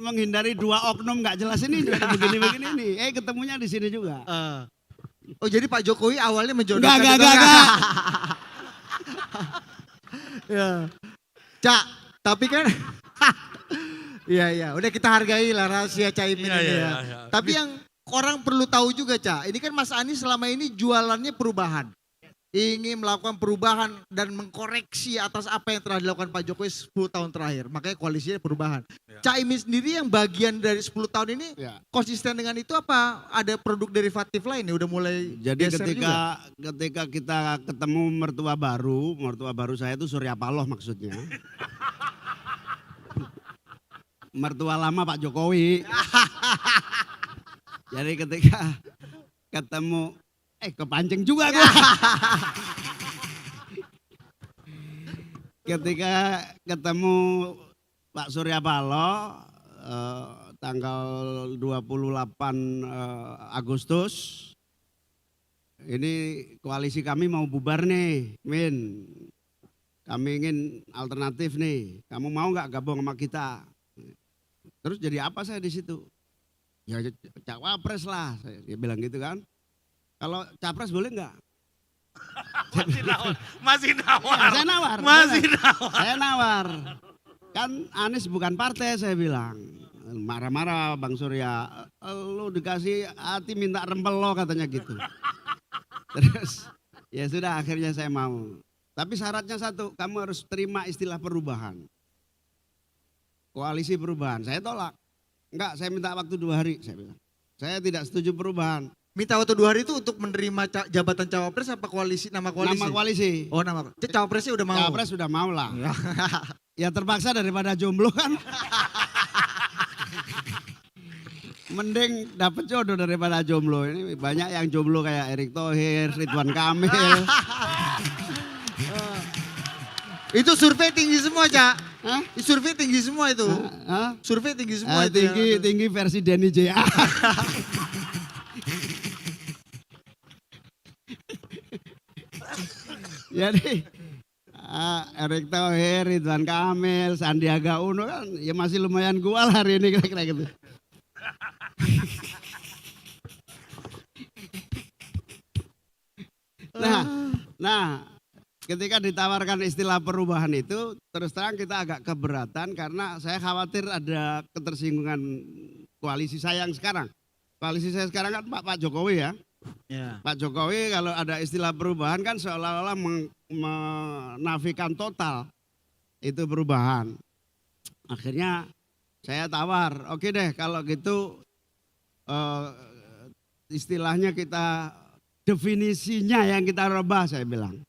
Menghindari 2 oknum nggak jelas ini begini-begini nih. Ketemunya di sini juga. Oh jadi Pak Jokowi awalnya menjodohkan Enggak. Ya. Cak, tapi kan Iya, udah kita hargai lah rahasia Caimin ini ya. Tapi yang orang perlu tahu juga, Cak, ini kan Mas Anies selama ini jualannya perubahan. Ingin melakukan perubahan dan mengkoreksi atas apa yang telah dilakukan Pak Jokowi 10 tahun terakhir. Makanya koalisinya perubahan. Caimin sendiri yang bagian dari 10 tahun ini konsisten dengan itu apa? Ada produk derivatif lain ya udah mulai Jadi geser ketika kita ketemu mertua baru saya itu Surya Paloh maksudnya. Mertua lama Pak Jokowi. Jadi ketika ketemu kepancing juga gua. Ketika ketemu Pak Surya Paloh tanggal 28 Agustus ini koalisi kami mau bubar nih, Min. Kami ingin alternatif nih. Kamu mau nggak gabung sama kita? Terus jadi apa saya di situ? Ya cawapres lah, dia bilang gitu kan. Kalau capres boleh nggak? Masih nawar. Ya, saya nawar. Kan Anies bukan partai saya bilang. Marah-marah Bang Surya. Lu dikasih hati minta rempel lo katanya gitu. Terus ya sudah akhirnya saya mau. Tapi syaratnya satu, kamu harus terima istilah perubahan. Koalisi perubahan, saya tolak. Enggak, saya minta waktu 2 hari, saya bilang. Saya tidak setuju perubahan. Minta waktu 2 hari itu untuk menerima jabatan cawapres apa koalisi, nama koalisi? Nama koalisi. Oh nama, cawapresnya udah mau? Cawapres sudah mau lah. Ya terpaksa daripada jomblo kan. Mending dapat jodoh daripada jomblo. Ini banyak yang jomblo kayak Erick Thohir, Ridwan Kamil. Itu survei tinggi semua, Cak. Hah? Survei tinggi semua itu. Hah? Survei tinggi semua itu. Tinggi versi Denny J. Jadi Erick Thohir, Ridwan Kamil, Sandiaga Uno kan ya masih lumayan gual hari ini kira-kira gitu. Nah, ketika ditawarkan istilah perubahan itu, terus terang kita agak keberatan karena saya khawatir ada ketersinggungan koalisi saya yang sekarang. Koalisi saya sekarang kan Pak Jokowi ya. Ya. Pak Jokowi kalau ada istilah perubahan kan seolah-olah menafikan total itu perubahan. Akhirnya saya tawar, oke deh kalau gitu istilahnya kita definisinya yang kita rubah saya bilang.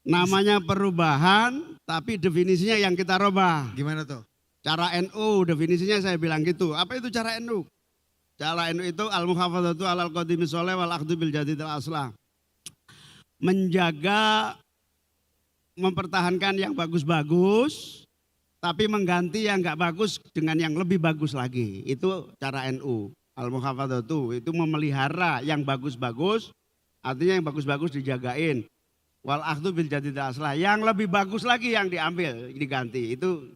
Namanya perubahan tapi definisinya yang kita rubah. Gimana tuh? Cara NU definisinya saya bilang gitu. Apa itu cara NU? Cara NU itu al-muhafadzatu alal qadimi sholeh wal akhdu bil jadidil aslah. Menjaga, mempertahankan yang bagus-bagus, tapi mengganti yang enggak bagus dengan yang lebih bagus lagi. Itu cara NU. Al-muhafadzatu itu memelihara yang bagus-bagus, artinya yang bagus-bagus dijagain. Wal akhdu bil jadidil aslah. Yang lebih bagus lagi yang diambil, diganti. Itu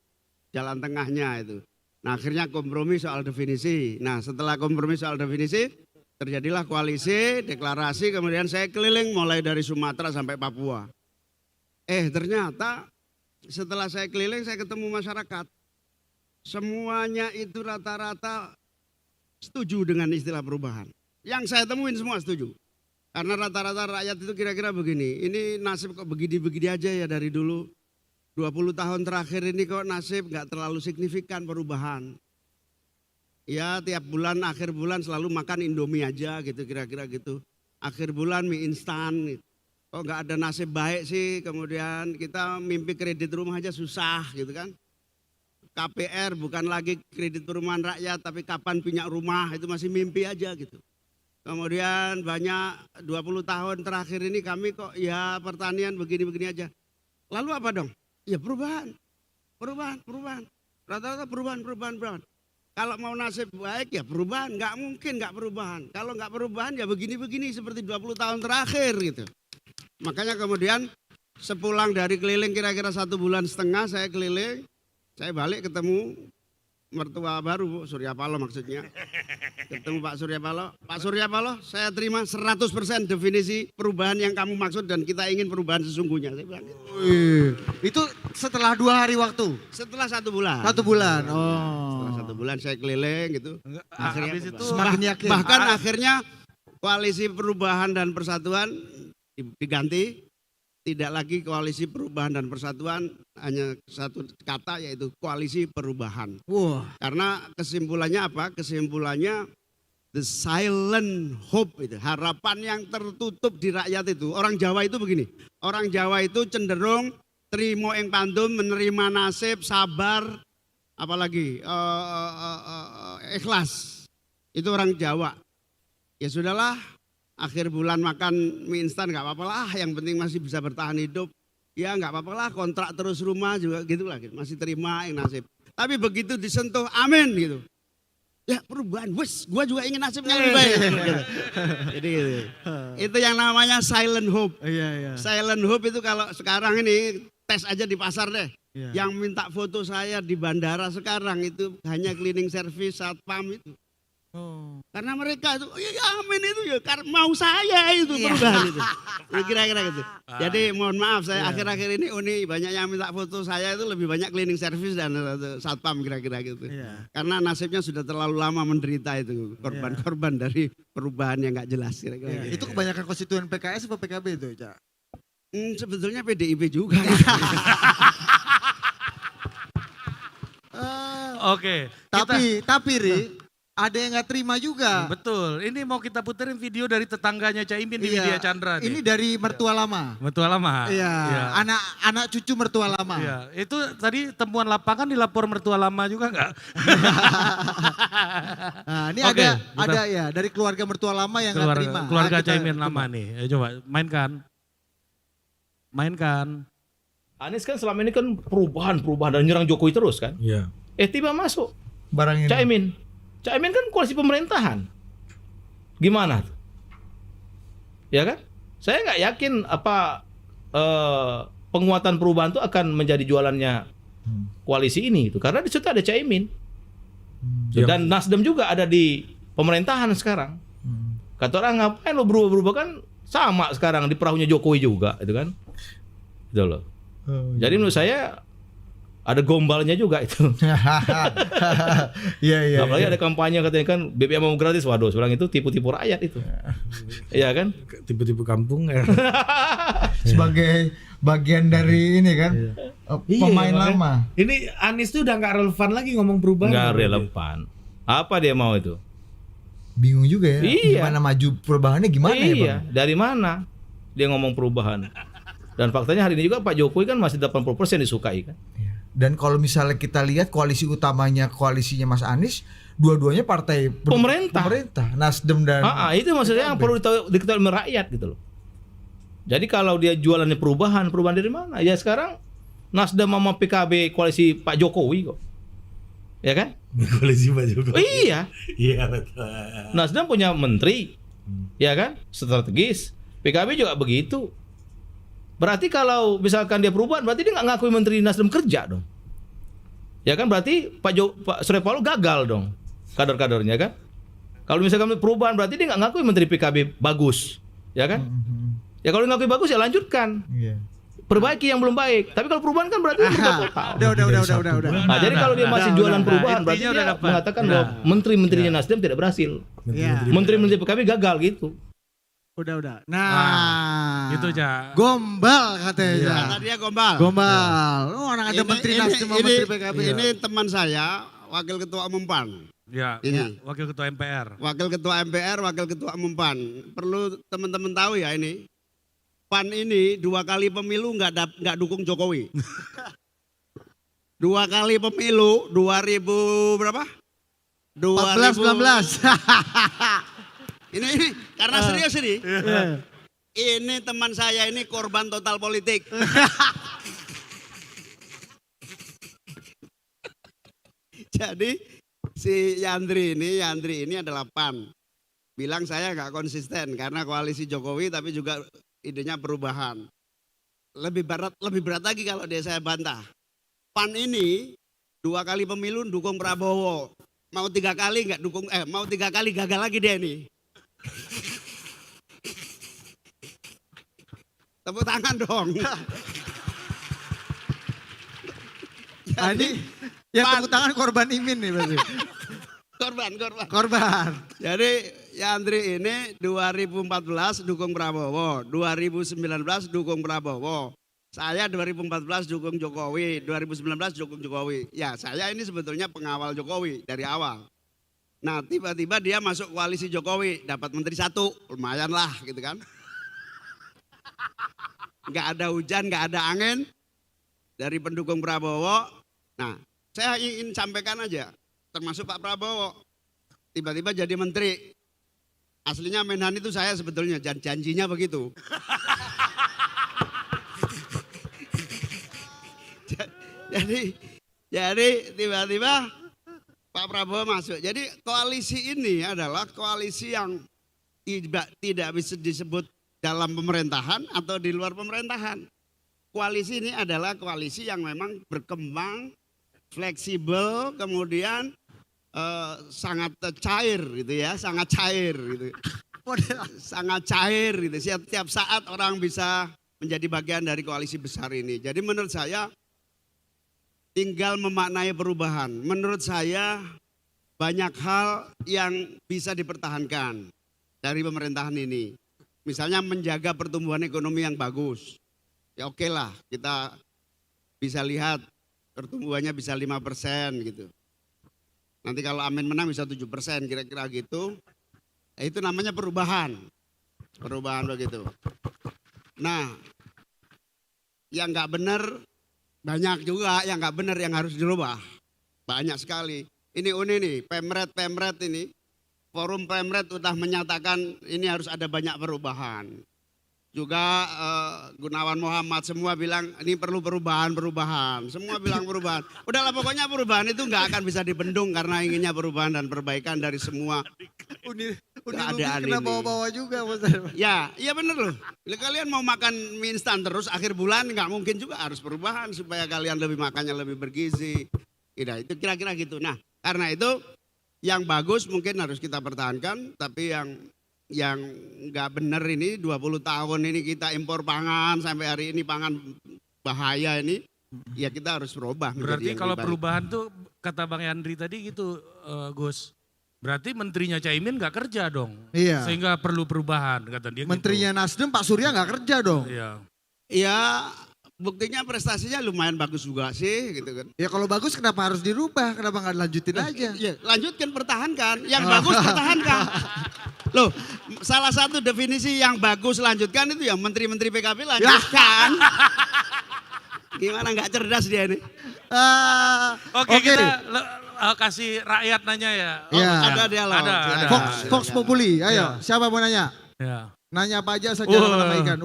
jalan tengahnya itu. Nah akhirnya kompromi soal definisi. Nah setelah kompromi soal definisi terjadilah koalisi, deklarasi, kemudian saya keliling mulai dari Sumatera sampai Papua. Ternyata setelah saya keliling saya ketemu masyarakat. Semuanya itu rata-rata setuju dengan istilah perubahan. Yang saya temuin semua setuju. Karena rata-rata rakyat itu kira-kira begini, ini nasib kok begini-begini aja ya dari dulu. 20 tahun terakhir ini kok nasib nggak terlalu signifikan perubahan. Ya tiap bulan, akhir bulan selalu makan Indomie aja gitu kira-kira gitu. Akhir bulan mie instan, kok nggak ada nasib baik sih. Kemudian kita mimpi kredit rumah aja susah gitu kan. KPR bukan lagi kredit perumahan rakyat tapi kapan punya rumah itu masih mimpi aja gitu. Kemudian banyak 20 tahun terakhir ini kami kok ya pertanian begini-begini aja. Lalu apa dong? Ya perubahan. Rata-rata perubahan. Kalau mau nasib baik ya perubahan, nggak mungkin nggak perubahan. Kalau nggak perubahan ya begini-begini seperti 20 tahun terakhir gitu. Makanya kemudian sepulang dari keliling kira-kira 1,5 bulan saya keliling, saya balik ketemu mertua baru Bu Surya Paloh maksudnya. Ketemu Pak Surya Paloh. Pak Surya Paloh saya terima 100% definisi perubahan yang kamu maksud dan kita ingin perubahan sesungguhnya. Saya bilang gitu. Itu setelah 2 hari waktu? Setelah 1 bulan. 1 bulan, oh. Setelah 1 bulan saya keliling gitu. Akhirnya habis itu semakin yakin. bahkan akhirnya koalisi perubahan dan persatuan diganti. Tidak lagi koalisi perubahan dan persatuan, hanya satu kata yaitu koalisi perubahan. Wah. Karena kesimpulannya apa? Kesimpulannya the silent hope itu, harapan yang tertutup di rakyat itu. Orang Jawa itu begini, orang Jawa itu cenderung trimo ing pandum, menerima nasib, sabar, apalagi ikhlas. Itu orang Jawa. Ya sudahlah. Akhir bulan makan mie instan gak apa-apa lah, yang penting masih bisa bertahan hidup. Ya gak apa-apa lah, kontrak terus rumah juga gitu lah, masih terima yang nasib. Tapi begitu disentuh, amin gitu. Ya perubahan, wes gua juga ingin nasibnya lebih baik. Gitu. Jadi gitu. Itu yang namanya silent hope. Iya. Silent hope itu kalau sekarang ini tes aja di pasar deh. Iya. Yang minta foto saya di bandara sekarang itu hanya cleaning service, satpam itu. Oh. Karena mereka itu, ya amin itu ya, karena mau saya itu perubahan itu. Kira-kira gitu. Jadi mohon maaf saya akhir-akhir ini Uni banyak yang minta foto saya itu lebih banyak cleaning service dan satpam kira-kira gitu. Iya. Karena nasibnya sudah terlalu lama menderita itu, korban-korban dari perubahan yang gak jelas kira-kira. Iya. Gitu. Itu kebanyakan konstituen PKS atau PKB itu, Cak? Sebetulnya PDIP juga. Oke. Tapi Ri, ada yang nggak terima juga. Betul. Ini mau kita puterin video dari tetangganya Caimin di Iya, Widya Chandra nih. ini dari mertua lama. Mertua lama. Iya, Iya. anak cucu mertua lama. Iya. Itu tadi temuan lapangan dilapor mertua lama juga nggak? Nah, ini Oke, ada ya dari keluarga mertua lama yang nggak terima. Keluarga Kita Caimin lama coba. nih. Ayo coba mainkan. Anies kan selama ini kan perubahan dan nyerang Jokowi terus kan. Iya. Tiba masuk Barang ini. Caimin kan koalisi pemerintahan. Gimana? Ya kan? Saya nggak yakin apa penguatan perubahan itu akan menjadi jualannya koalisi ini itu karena di situ ada Caimin. Dan Nasdem juga ada di pemerintahan sekarang. Kata orang ngapain lo berubah-berubah kan sama sekarang di perahunya Jokowi juga itu kan. Gitu loh. Jadi menurut saya ada gombalnya juga itu. Iya. Apalagi ada kampanye katanya kan BBM mau gratis. Waduh, seorang itu tipu-tipu rakyat itu. Iya kan? Tipe-tipe kampung ya. Sebagai bagian dari ini kan pemain makanya. lama. Ini Anies tuh udah nggak relevan lagi ngomong perubahan. Nggak relevan. Apa dia mau itu? Bingung juga ya. Iya. Gimana maju perubahannya gimana ya, Iya, Bang? dari mana dia ngomong perubahan? Dan faktanya hari ini juga Pak Jokowi kan masih 80% disukai kan. Dan kalau misalnya kita lihat koalisi utamanya koalisinya Mas Anies, dua-duanya partai Pemerintah. Nasdem dan Itu maksudnya yang perlu diketahui oleh rakyat gitu loh. Jadi kalau dia jualannya perubahan dari mana? Ya sekarang Nasdem sama PKB koalisi Pak Jokowi kok. Ya kan? Koalisi Pak Jokowi. Iya. Iya betul. Nasdem punya menteri. Ya kan? Strategis. PKB juga begitu. Berarti kalau misalkan dia perubahan, berarti dia nggak ngakui menteri Nasdem kerja dong. Ya kan berarti Pak Surya Paloh gagal dong kader-kadernya kan. Kalau misalkan perubahan berarti dia nggak ngakui menteri PKB bagus, ya kan? Ya kalau ngakui bagus ya lanjutkan. Iya. Perbaiki yang belum baik. Tapi kalau perubahan kan berarti berubah total. Udah. Nah, jadi kalau dia masih jualan perubahan berarti Intinya udah dia dapat. mengatakan bahwa menteri-menterinya Nasdem tidak berhasil. Iya. Menteri-menteri PKB gagal gitu. Udah. Nah, Gitu Cak. Gombal katanya. Kata dia gombal. Gombal. Oh, orang ada menteri Nasdem sama menteri PKB. Ini teman saya, Wakil Ketua Umum PAN. Ya, Ini. Wakil Ketua MPR. Wakil Ketua MPR, Wakil Ketua Umum PAN. Perlu teman-teman tahu ya ini. PAN ini 2 kali pemilu nggak dukung Jokowi. 2 kali pemilu 2000 berapa? 14, 19. Ini karena serius ini. Ini teman saya ini korban total politik. Jadi si Yandri ini adalah PAN. Bilang saya nggak konsisten karena koalisi Jokowi tapi juga idenya perubahan. Lebih berat lagi kalau dia saya bantah. PAN ini 2 kali pemilu dukung Prabowo. Mau 3 kali nggak dukung, mau 3 kali gagal lagi dia nih. Tepuk tangan dong. Nah, ini yang tepuk tangan korban Imin nih berarti. Korban. Jadi Yandri ini 2014 dukung Prabowo, 2019 dukung Prabowo. Saya 2014 dukung Jokowi, 2019 dukung Jokowi. Ya saya ini sebetulnya pengawal Jokowi dari awal. Nah tiba-tiba dia masuk koalisi Jokowi, dapat menteri 1, lumayan lah gitu kan. Nggak ada hujan, nggak ada angin dari pendukung Prabowo. Nah saya ingin sampaikan aja, termasuk Pak Prabowo, tiba-tiba jadi menteri. Aslinya Menhan itu saya sebetulnya, janjinya begitu. Jadi tiba-tiba Pak Prabowo masuk. Jadi koalisi ini adalah koalisi yang tidak bisa disebut dalam pemerintahan atau di luar pemerintahan. Koalisi ini adalah koalisi yang memang berkembang, fleksibel, kemudian sangat cair gitu ya, sangat cair gitu. Sangat cair gitu. Setiap saat orang bisa menjadi bagian dari koalisi besar ini. Jadi menurut saya tinggal memaknai perubahan. Menurut saya banyak hal yang bisa dipertahankan dari pemerintahan ini. Misalnya menjaga pertumbuhan ekonomi yang bagus. ya oke lah kita bisa lihat pertumbuhannya bisa 5% gitu. Nanti kalau Amin menang bisa 7% kira-kira gitu. Itu namanya perubahan. Perubahan begitu. Nah, yang nggak benar banyak juga yang nggak benar yang harus dirubah. Banyak sekali. Ini nih, Pemret ini. Forum Pemret sudah menyatakan ini harus ada banyak perubahan. Juga Gunawan Muhammad semua bilang ini perlu perubahan. Semua bilang perubahan. Udahlah pokoknya perubahan itu nggak akan bisa dibendung karena inginnya perubahan dan perbaikan dari semua keadaan kena ini. bawa-bawa juga Mas. Ya, iya bener loh. Bila kalian mau makan mie instan terus akhir bulan nggak mungkin juga harus perubahan supaya kalian lebih makannya lebih bergizi. Itu kira-kira gitu. Nah, karena itu yang bagus mungkin harus kita pertahankan, tapi yang nggak benar ini 20 tahun ini kita impor pangan sampai hari ini pangan bahaya ini, ya kita harus berubah. Berarti menjadi yang kalau lebih baik. perubahan tuh kata Bang Yandri tadi gitu Gus. Berarti menterinya Caimin nggak kerja dong. Iya. Sehingga perlu perubahan kata dia. Menterinya Nasdem Pak Surya nggak kerja dong. Gitu. Iya. Ya buktinya prestasinya lumayan bagus juga sih gitu kan. Ya kalau bagus kenapa harus dirubah? Kenapa nggak dilanjutin aja? Iya, lanjutkan pertahankan. Yang bagus pertahankan. Loh, salah satu definisi yang bagus lanjutkan itu ya menteri-menteri PKB lanjutkan. Gimana nggak cerdas dia ini? Oke, Oke. kita kasih rakyat nanya ya. Iya. Ada dialog. Ada. Fox Populi, ayo. Iya. Siapa mau nanya? Ya. Nanya apa aja saja nama-nama ikan.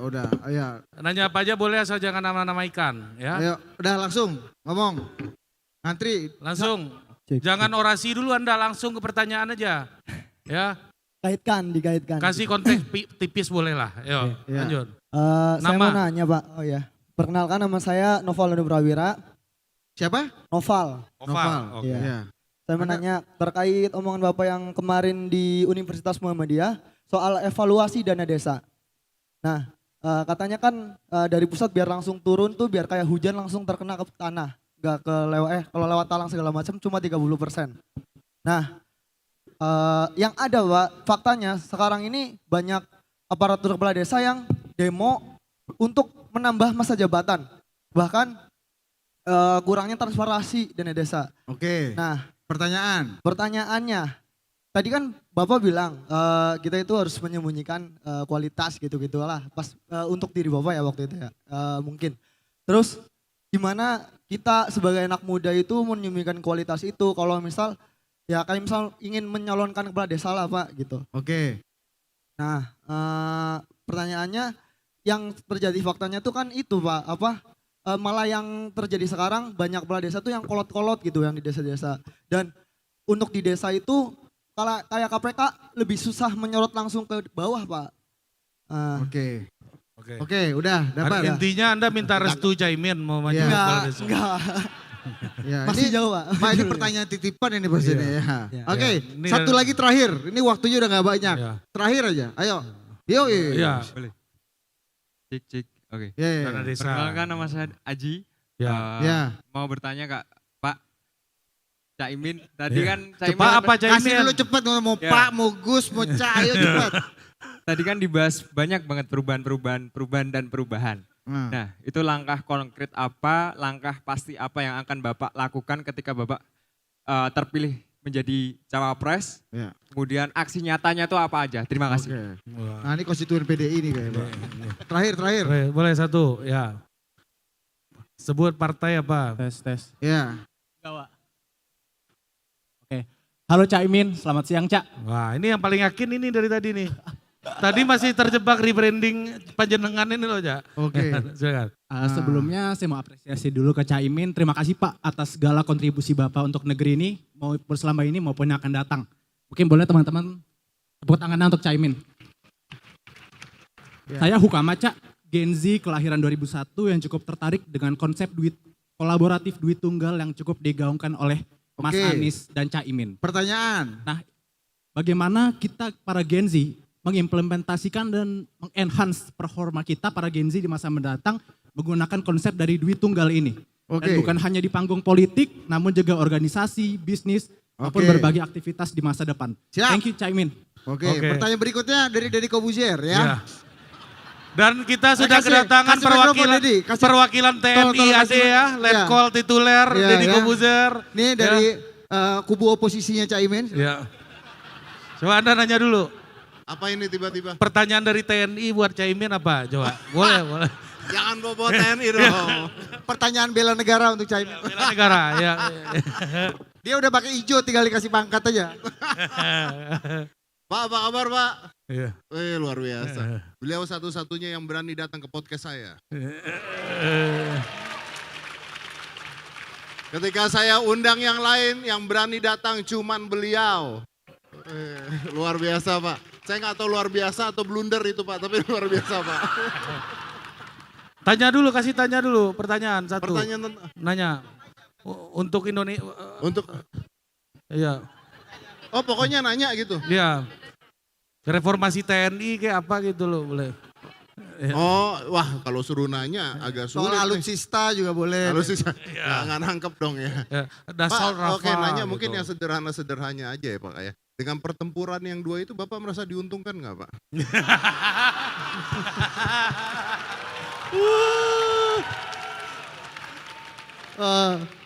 Udah, ayo. Nanya apa aja boleh asal jangan nama-nama ikan ya. Ayo, udah langsung ngomong. Ngantri. Langsung. Jangan orasi dulu Anda, langsung ke pertanyaan aja. Ya. Dikaitkan. Kasih konteks tipis boleh lah. Yo, Iya. lanjut. Saya Nama? mau nanya Pak, oh ya. Perkenalkan nama saya Noval Anu Prawira. Siapa? Noval. Oval. Oke. Iya. Iya. Saya menanya terkait omongan Bapak yang kemarin di Universitas Muhammadiyah soal evaluasi dana desa. Nah, katanya kan dari pusat biar langsung turun tuh biar kayak hujan langsung terkena ke tanah. Gak ke kalau lewat talang segala macam cuma 30%. Nah, yang ada Pak, faktanya sekarang ini banyak aparatur kepala desa yang demo untuk menambah masa jabatan. Bahkan kurangnya transparansi dana desa. Oke. Nah, Pertanyaannya. tadi kan Bapak bilang kita itu harus menyembunyikan kualitas gitu-gitu lah. Pas untuk diri Bapak ya waktu itu ya mungkin. Terus gimana kita sebagai anak muda itu menyembunyikan kualitas itu kalau misal ya kayak misal ingin menyalonkan kepala desa lah Pak gitu. Oke. Nah pertanyaannya yang terjadi faktanya tuh kan itu Pak malah yang terjadi sekarang banyak kepala desa tuh yang kolot-kolot gitu yang di desa-desa. Dan untuk di desa itu kalau kayak KPK lebih susah menyorot langsung ke bawah Pak. Oke. Oke. Oke, udah dapat. Intinya Anda minta restu Caimin mau maju Iya. kepala desa. Enggak. Ya, Masih ini, jauh Pak. Pak, ini pertanyaan titipan ini Bos ini ya. Iya. Oke, Iya. Ini satu dari- lagi terakhir. Ini waktunya udah nggak banyak. Iya. Terakhir aja. Ayo. Yo. Iya. Boleh. Cik. Oke. Ya. Dana desa. Perkenalkan nama saya Aji. Ya. Ya. Mau bertanya Kak, Pak Caimin. Tadi Iya. kan Caimin Cepat apa Kasih Caimin? dulu cepet mau Ya. Pak, mau Gus, mau Ca, ayo cepet. tadi kan dibahas banyak banget perubahan dan perubahan. Nah, Nah, itu langkah konkret apa, langkah pasti apa yang akan Bapak lakukan ketika Bapak terpilih menjadi cawapres? ya. Kemudian aksi nyatanya itu apa aja? Terima kasih. Oke. Wah. Nah, ini konstituen PDI nih kayaknya, Pak. Terakhir. Boleh satu, ya. Sebut partai apa? Tes. Ya. Jawa. Oke. Halo Caimin, selamat siang Cak. Wah, ini yang paling yakin ini dari tadi nih. Tadi masih terjebak rebranding panjenengan ini loh, Cak. Oke. Silakan. Sebelumnya saya mau apresiasi dulu ke Caimin. Terima kasih Pak atas segala kontribusi Bapak untuk negeri ini, maupun selama ini maupun yang akan datang. Mungkin boleh teman-teman tepuk tangannya untuk Caimin. Ya. Saya Hukama Cak, Gen Z kelahiran 2001 yang cukup tertarik dengan konsep duit kolaboratif duit tunggal yang cukup digaungkan oleh Mas Oke. Anies dan Caimin. Pertanyaan. Bagaimana kita para Gen Z mengimplementasikan dan mengenhance performa kita para Gen Z di masa mendatang menggunakan konsep dari duit tunggal ini. Oke. Dan bukan hanya di panggung politik, namun juga organisasi, bisnis, maupun Oke. berbagai aktivitas di masa depan. Siap. Thank you Caimin. Oke, Oke. pertanyaan berikutnya dari Deddy Kobuzier ya. Ya. Dan kita sudah Kasih- kedatangan kasih mikrofon, Dedi. perwakilan TNI tolong AD kasih- ya, Letkol tituler Iya, Deddy ya. Kobuzer. Nih dari kubu oposisinya Caimin. Ya. Coba Anda nanya dulu. Apa ini tiba-tiba? Pertanyaan dari TNI buat Caimin apa? Coba. Boleh, boleh. Jangan bawa TNI dong. Pertanyaan bela negara untuk Caimin. Bela negara, ya. Dia udah pakai hijau, tinggal dikasih pangkat aja. Pak, apa kabar Pak? Iya. Luar biasa. Beliau satu-satunya yang berani datang ke podcast saya. Ketika saya undang yang lain, yang berani datang cuman beliau. Luar biasa Pak. Saya nggak tahu luar biasa atau blunder itu Pak, tapi luar biasa Pak. Tanya dulu, kasih tanya dulu pertanyaan satu. Pertanyaan Nanya. Untuk Indonesia. untuk, Iya. oh pokoknya nanya gitu. Iya. Reformasi TNI kayak apa gitu loh, boleh. Oh, wah kalau suruh nanya agak Soal sulit. nih. alutsista juga boleh. Alutsista, nggak nangkep dong ya. Ya, Pak, Dassault oke Rafale nanya gitu. mungkin yang sederhana-sederhananya aja ya Pak ya. Dengan pertempuran yang dua itu Bapak merasa diuntungkan nggak Pak?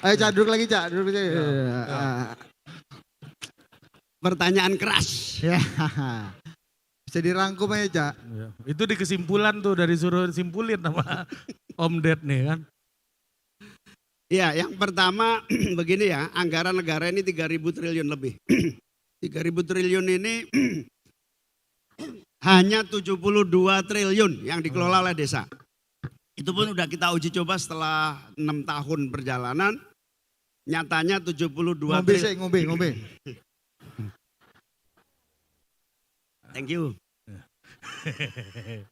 Ayo Cak, duduk lagi Cak. Duduk lagi. Pertanyaan keras. Ya. Bisa dirangkum aja Cak. Iya. Itu di kesimpulan tuh dari suruh simpulin sama Om Ded nih kan. Ya, yang pertama begini ya, anggaran negara ini 3.000 triliun lebih. 3.000 triliun ini hanya 72 triliun yang dikelola oleh desa. Itu pun udah kita uji coba setelah 6 tahun perjalanan. Nyatanya 72 Ngombe sih, ngombe. Thank you.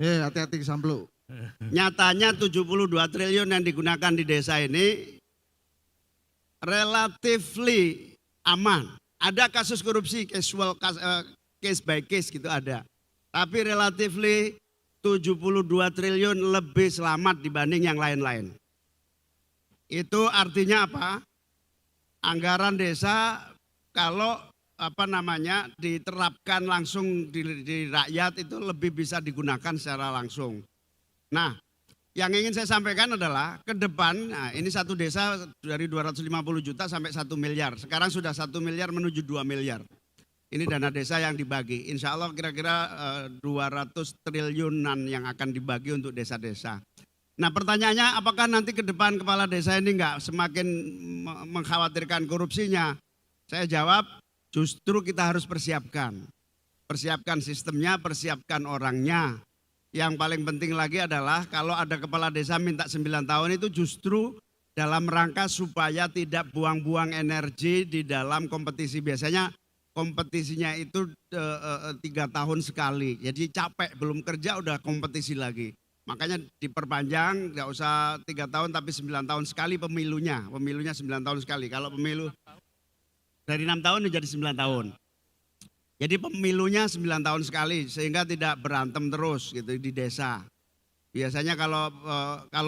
Hati-hati kesamplu. Nyatanya 72 triliun yang digunakan di desa ini relatively aman. Ada kasus korupsi case by case gitu ada. Tapi relatively 72 triliun lebih selamat dibanding yang lain-lain. Itu artinya apa? Anggaran desa kalau diterapkan langsung di rakyat itu lebih bisa digunakan secara langsung. Nah, yang ingin saya sampaikan adalah ke depan, nah ini satu desa dari 250 juta sampai 1 miliar. Sekarang sudah 1 miliar menuju 2 miliar. Ini dana desa yang dibagi. Insya Allah kira-kira 200 triliunan yang akan dibagi untuk desa-desa. Nah pertanyaannya apakah nanti ke depan kepala desa ini enggak semakin mengkhawatirkan korupsinya? Saya jawab justru kita harus persiapkan. Persiapkan sistemnya, persiapkan orangnya. Yang paling penting lagi adalah kalau ada kepala desa minta 9 tahun itu justru dalam rangka supaya tidak buang-buang energi di dalam kompetisi. Biasanya kompetisinya itu 3 tahun sekali. Jadi capek, belum kerja udah kompetisi lagi. Makanya diperpanjang, nggak usah 3 tahun tapi 9 tahun sekali pemilunya. Pemilunya 9 tahun sekali. Kalau pemilu dari 6 tahun menjadi 9 tahun. Jadi pemilunya 9 tahun sekali sehingga tidak berantem terus gitu di desa. Biasanya kalau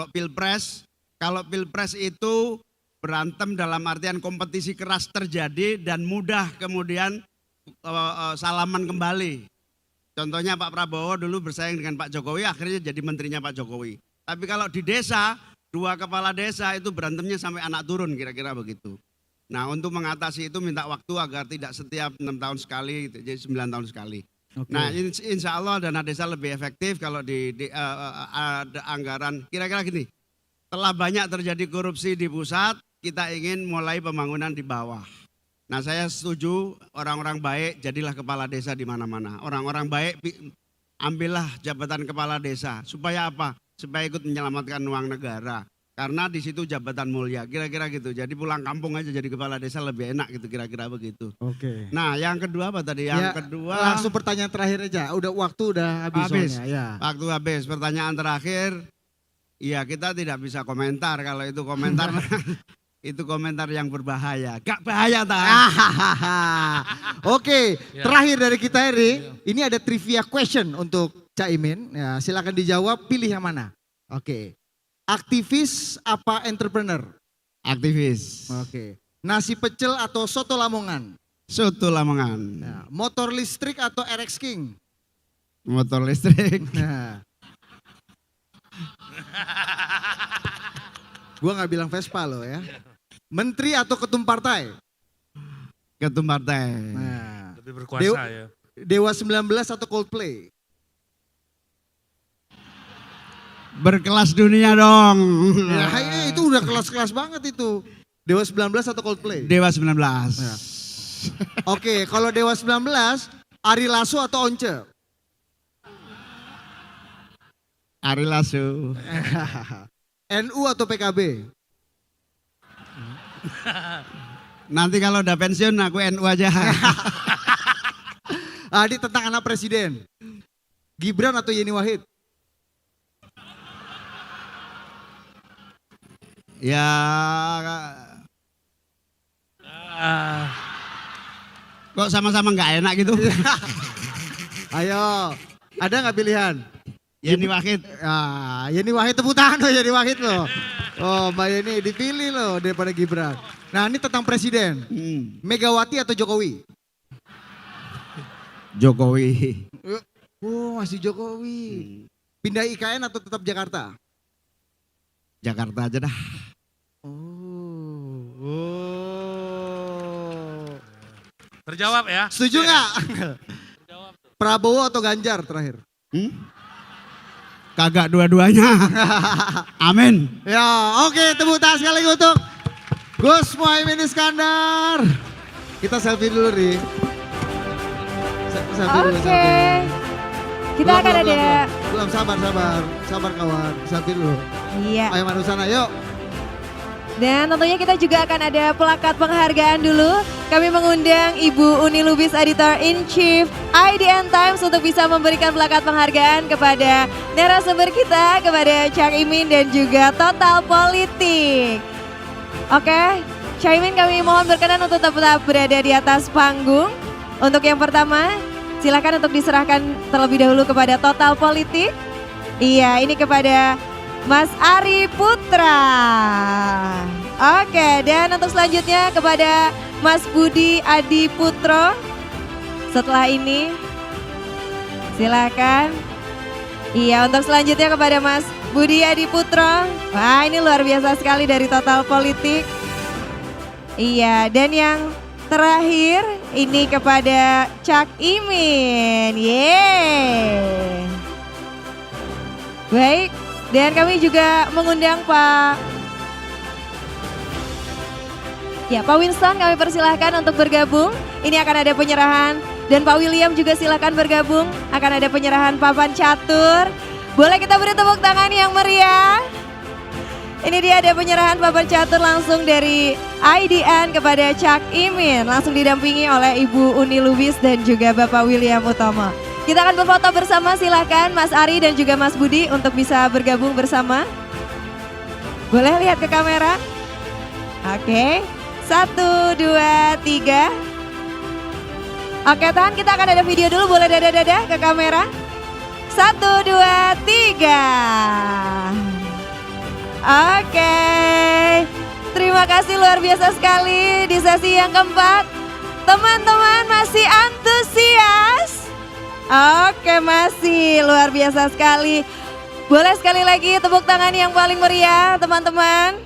pilpres itu berantem dalam artian kompetisi keras terjadi dan mudah kemudian salaman kembali. Contohnya Pak Prabowo dulu bersaing dengan Pak Jokowi akhirnya jadi menterinya Pak Jokowi. Tapi kalau di desa, 2 kepala desa itu berantemnya sampai anak turun kira-kira begitu. Nah untuk mengatasi itu minta waktu agar tidak setiap 6 tahun sekali, jadi 9 tahun sekali. Okay. Nah insya Allah dana desa lebih efektif kalau ada anggaran kira-kira gini. Telah banyak terjadi korupsi di pusat, kita ingin mulai pembangunan di bawah. Nah saya setuju orang-orang baik jadilah kepala desa di mana-mana. Orang-orang baik ambillah jabatan kepala desa. Supaya apa? Supaya ikut menyelamatkan uang negara. Karena di situ jabatan mulia, kira-kira gitu. Jadi pulang kampung aja jadi kepala desa lebih enak gitu, kira-kira begitu. Oke. Nah yang kedua apa tadi? Yang kedua langsung pertanyaan terakhir aja. Waktu udah habis. Soalnya, ya. Waktu habis. Pertanyaan terakhir, ya kita tidak bisa komentar kalau itu komentar. Itu komentar yang berbahaya. Gak bahaya tak? Oke, terakhir dari kita ini ada trivia question untuk Caimin. Ya, silakan dijawab, pilih yang mana. Oke. Aktivis apa entrepreneur? Aktivis. Oke. Nasi pecel atau soto Lamongan? Soto Lamongan. Nah, motor listrik atau RX King? Motor listrik. Nah. Gua nggak bilang Vespa loh ya. Menteri atau ketum partai? Ketum partai. Nah, Lebih berkuasa ya. Dewa 19 atau Coldplay? Berkelas dunia dong. Ya, itu udah kelas-kelas banget itu. Dewa 19 atau Coldplay? Dewa 19. Ya. Oke, kalau Dewa 19, Ari Lasso atau Once? Ari Lasso. NU atau PKB? Nanti kalau udah pensiun aku NU aja. Adi tentang anak presiden. Gibran atau Yeni Wahid? Ya kok sama-sama nggak enak gitu. Ayo, ada nggak pilihan? Yeni Wahid. Yeni Wahid, tepuk tangan loh Yeni Wahid loh. Oh Mbak Yeni dipilih loh daripada Gibran. Nah ini tentang presiden. Megawati atau Jokowi? Jokowi. Oh masih Jokowi. Pindah IKN atau tetap Jakarta? Jakarta aja dah. Terjawab ya. Setuju nggak? Prabowo atau Ganjar terakhir? Kagak dua-duanya. Amin. Ya oke, tepuk tangan sekali untuk Gus Muhaimin Iskandar. Kita selfie dulu nih. Selfie dulu, Oke. selfie. Kita akan ada. Belum, sabar kawan, selfie dulu. Iya. Ayo manu sana, yuk. Dan tentunya kita juga akan ada plakat penghargaan dulu. Kami mengundang Ibu Uni Lubis Editor in Chief IDN Times untuk bisa memberikan plakat penghargaan kepada narasumber kita, kepada Cak Imin dan juga Total Politik. Oke, Cak Imin kami mohon berkenan untuk tetap berada di atas panggung. Untuk yang pertama, silakan untuk diserahkan terlebih dahulu kepada Total Politik. Iya, ini kepada Mas Ari Putra. Oke, dan untuk selanjutnya kepada Mas Budi Adi Putro. Setelah ini silakan. Iya, untuk selanjutnya kepada Mas Budi Adi Putro. Wah, ini luar biasa sekali dari Total Politik. Iya, dan yang terakhir ini kepada Cak Imin. Yeay. Baik, dan kami juga mengundang Pak Winston, kami persilahkan untuk bergabung. Ini akan ada penyerahan dan Pak William juga silakan bergabung. Akan ada penyerahan papan catur. Boleh kita beri tepuk tangan yang meriah. Ini dia ada penyerahan papan catur langsung dari IDN kepada Cak Imin. Langsung didampingi oleh Ibu Uni Lubis dan juga Bapak William Utama. Kita akan berfoto bersama, silakan Mas Ari dan juga Mas Budi untuk bisa bergabung bersama. Boleh lihat ke kamera? Oke, 1, 2, 3. Oke, tahan, kita akan ada video dulu, boleh dadah-dadah ke kamera. 1, 2, 3. Oke, terima kasih luar biasa sekali di sesi yang keempat. Teman-teman masih antusias? Oke, masih luar biasa sekali. Boleh sekali lagi tepuk tangan yang paling meriah teman-teman.